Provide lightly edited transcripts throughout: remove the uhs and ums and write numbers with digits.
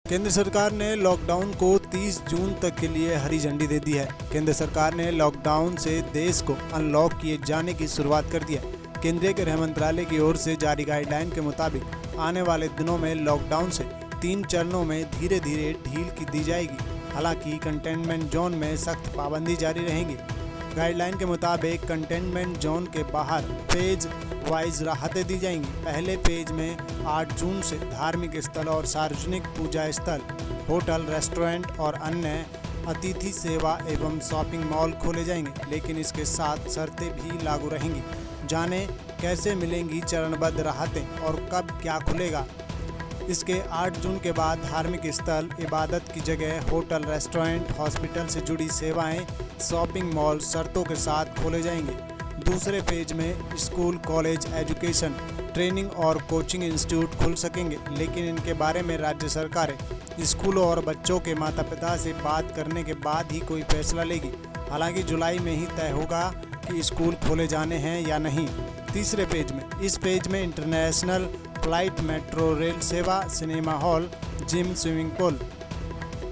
केंद्र सरकार ने लॉकडाउन को 30 जून तक के लिए हरी झंडी दे दी है। केंद्र सरकार ने लॉकडाउन से देश को अनलॉक किए जाने की शुरुआत कर दी है। केंद्रीय गृह मंत्रालय की ओर से जारी गाइडलाइन के मुताबिक आने वाले दिनों में लॉकडाउन से 3 चरणों में धीरे धीरे ढील की दी जाएगी। हालांकि कंटेनमेंट जोन में सख्त पाबंदी जारी रहेगी। गाइडलाइन के मुताबिक कंटेनमेंट जोन के बाहर फेज वाइज राहतें दी जाएंगी। पहले फेज में 8 जून से धार्मिक स्थल और सार्वजनिक पूजा स्थल, होटल, रेस्टोरेंट और अन्य अतिथि सेवा एवं शॉपिंग मॉल खोले जाएंगे, लेकिन इसके साथ शर्तें भी लागू रहेंगी। जाने कैसे मिलेंगी चरणबद्ध राहतें और कब क्या खुलेगा। इसके 8 जून के बाद धार्मिक स्थल, इबादत की जगह, होटल, रेस्टोरेंट, हॉस्पिटल से जुड़ी सेवाएं, शॉपिंग मॉल शर्तों के साथ खोले जाएंगे। दूसरे फेज में स्कूल, कॉलेज, एजुकेशन, ट्रेनिंग और कोचिंग इंस्टीट्यूट खुल सकेंगे, लेकिन इनके बारे में राज्य सरकारें स्कूलों और बच्चों के माता पिता से बात करने के बाद ही कोई फैसला लेगी। हालांकि जुलाई में ही तय होगा कि स्कूल खोले जाने हैं या नहीं। तीसरे पेज में, इस पेज में इंटरनेशनल फ्लाइट, मेट्रो रेल सेवा, cinema hall, gym, swimming pool,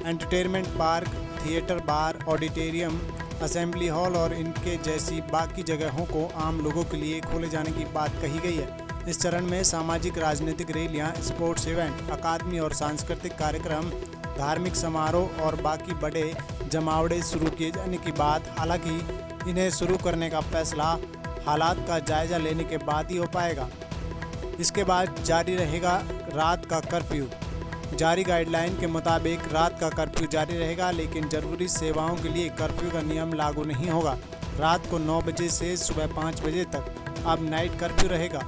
entertainment park, theatre, bar, auditorium, assembly hall और इनके जैसी बाकी जगहों को आम लोगों के लिए खोले जाने की बात कही गई है। इस चरण में सामाजिक, राजनीतिक रैलियां, स्पोर्ट्स इवेंट, अकादमी और सांस्कृतिक कार्यक्रम, धार्मिक समारोह और बाकी बड़े जमावड़े शुरू किए जाने की बात। हालांकि इन्हें शुरू करने का फैसला हालात का जायजा लेने के बाद ही हो पाएगा। इसके बाद जारी रहेगा रात का कर्फ्यू। जारी गाइडलाइन के मुताबिक रात का कर्फ्यू जारी रहेगा, लेकिन जरूरी सेवाओं के लिए कर्फ्यू का नियम लागू नहीं होगा। रात को 9 बजे से सुबह 5 बजे तक अब नाइट कर्फ्यू रहेगा।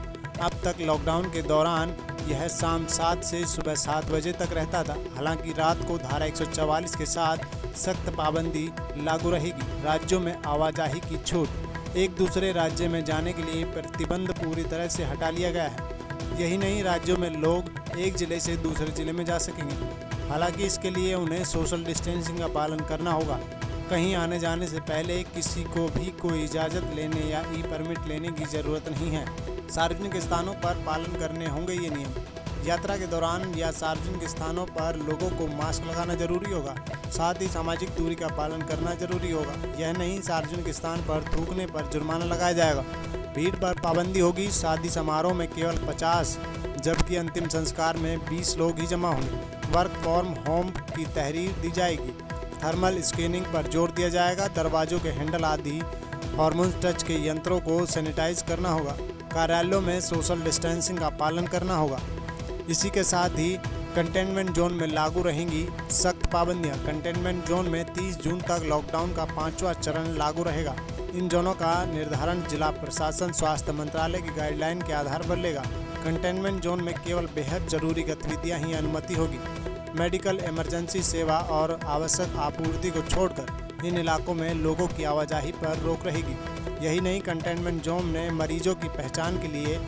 अब तक लॉकडाउन के दौरान यह शाम 7 से सुबह 7 बजे तक रहता था। हालांकि रात को धारा 144 के साथ सख्त पाबंदी लागू रहेगी। राज्यों में आवाजाही की छूट, एक दूसरे राज्य में जाने के लिए प्रतिबंध पूरी तरह से हटा लिया गया है। यही नहीं, राज्यों में लोग एक जिले से दूसरे जिले में जा सकेंगे। हालांकि इसके लिए उन्हें सोशल डिस्टेंसिंग का पालन करना होगा। कहीं आने जाने से पहले किसी को भी कोई इजाज़त लेने या ई परमिट लेने की ज़रूरत नहीं है। सार्वजनिक स्थानों पर पालन करने होंगे ये नियम। यात्रा के दौरान या सार्वजनिक स्थानों पर लोगों को मास्क लगाना जरूरी होगा। साथ ही सामाजिक दूरी का पालन करना जरूरी होगा। यह नहीं, सार्वजनिक स्थान पर थूकने पर जुर्माना लगाया जाएगा। भीड़ पर पाबंदी होगी। शादी समारोह में केवल 50, जबकि अंतिम संस्कार में 20 लोग ही जमा होंगे। वर्क फ्रॉम होम की तहरीर दी जाएगी। थर्मल स्कैनिंग पर जोर दिया जाएगा। दरवाजों के हैंडल आदि हार्मोन टच के यंत्रों को सैनिटाइज करना होगा। कार्यालयों में सोशल डिस्टेंसिंग का पालन करना होगा। इसी के साथ ही कंटेनमेंट जोन में लागू रहेंगी सख्त पाबंदियां। कंटेनमेंट जोन में 30 जून तक लॉकडाउन का 5वां चरण लागू रहेगा। इन जोनों का निर्धारण जिला प्रशासन, स्वास्थ्य मंत्रालय की गाइडलाइन के आधार पर लेगा। कंटेनमेंट जोन में केवल बेहद जरूरी गतिविधियां ही अनुमति होगी। मेडिकल इमरजेंसी सेवा और आवश्यक आपूर्ति को छोड़कर इन इलाकों में लोगों की आवाजाही पर रोक रहेगी। यही नहीं, कंटेनमेंट जोन में मरीजों की पहचान के लिए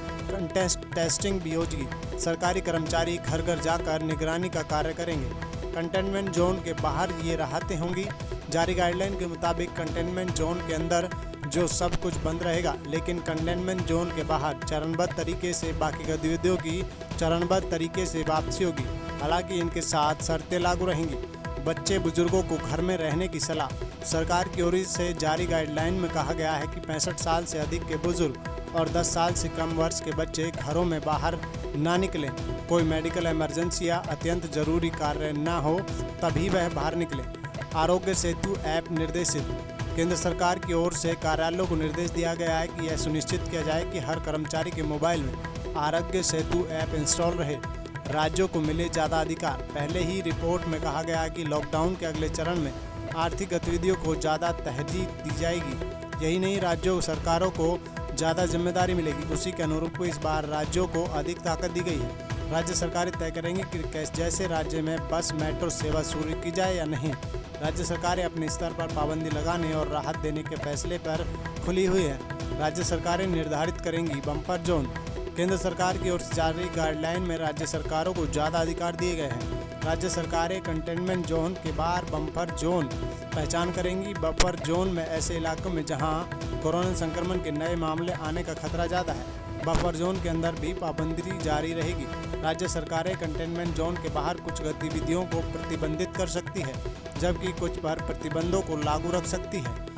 टेस्टिंग भी होगी। सरकारी कर्मचारी घर घर जाकर निगरानी का कार्य करेंगे। कंटेनमेंट जोन के बाहर ये राहतें होंगी। जारी गाइडलाइन के मुताबिक कंटेनमेंट जोन के अंदर जो सब कुछ बंद रहेगा, लेकिन कंटेनमेंट जोन के बाहर चरणबद्ध तरीके से बाकी गतिविधियों की चरणबद्ध तरीके से वापसी होगी। हालांकि इनके साथ शर्तें लागू रहेंगी। बच्चे, बुजुर्गों को घर में रहने की सलाह। सरकार की ओर से जारी गाइडलाइन में कहा गया है कि 65 साल से अधिक के बुजुर्ग और 10 साल से कम वर्ष के बच्चे घरों में बाहर ना निकलें। कोई मेडिकल इमरजेंसी या अत्यंत जरूरी कार्य ना हो तभी वह बाहर निकलें। आरोग्य सेतु ऐप निर्देशित। केंद्र सरकार की ओर से कार्यालयों को निर्देश दिया गया है कि यह सुनिश्चित किया जाए कि हर कर्मचारी के मोबाइल में आरोग्य सेतु ऐप इंस्टॉल रहे। राज्यों को मिले ज़्यादा अधिकार। पहले ही रिपोर्ट में कहा गया है कि लॉकडाउन के अगले चरण में आर्थिक गतिविधियों को ज़्यादा तरजीह दी जाएगी। यही नहीं, राज्यों सरकारों को ज़्यादा जिम्मेदारी मिलेगी। उसी के अनुरूप इस बार राज्यों को अधिक ताकत दी गई है। राज्य सरकारें तय करेंगी कि जैसे राज्य में बस, मेट्रो सेवा शुरू की जाए या नहीं। राज्य सरकारें अपने स्तर पर पाबंदी लगाने और राहत देने के फैसले पर खुली हुई हैं। राज्य सरकारें निर्धारित करेंगी बम्पर जोन। केंद्र सरकार की ओर से जारी गाइडलाइन में राज्य सरकारों को ज़्यादा अधिकार दिए गए हैं। राज्य सरकारें कंटेनमेंट जोन के बाहर बम्पर जोन पहचान करेंगी। बफर जोन में ऐसे इलाकों में जहां कोरोना संक्रमण के नए मामले आने का खतरा ज़्यादा है। बफर जोन के अंदर भी पाबंदी जारी रहेगी। राज्य सरकारें कंटेनमेंट जोन के बाहर कुछ गतिविधियों को प्रतिबंधित कर सकती है, जबकि कुछ पर प्रतिबंधों को लागू रख सकती है।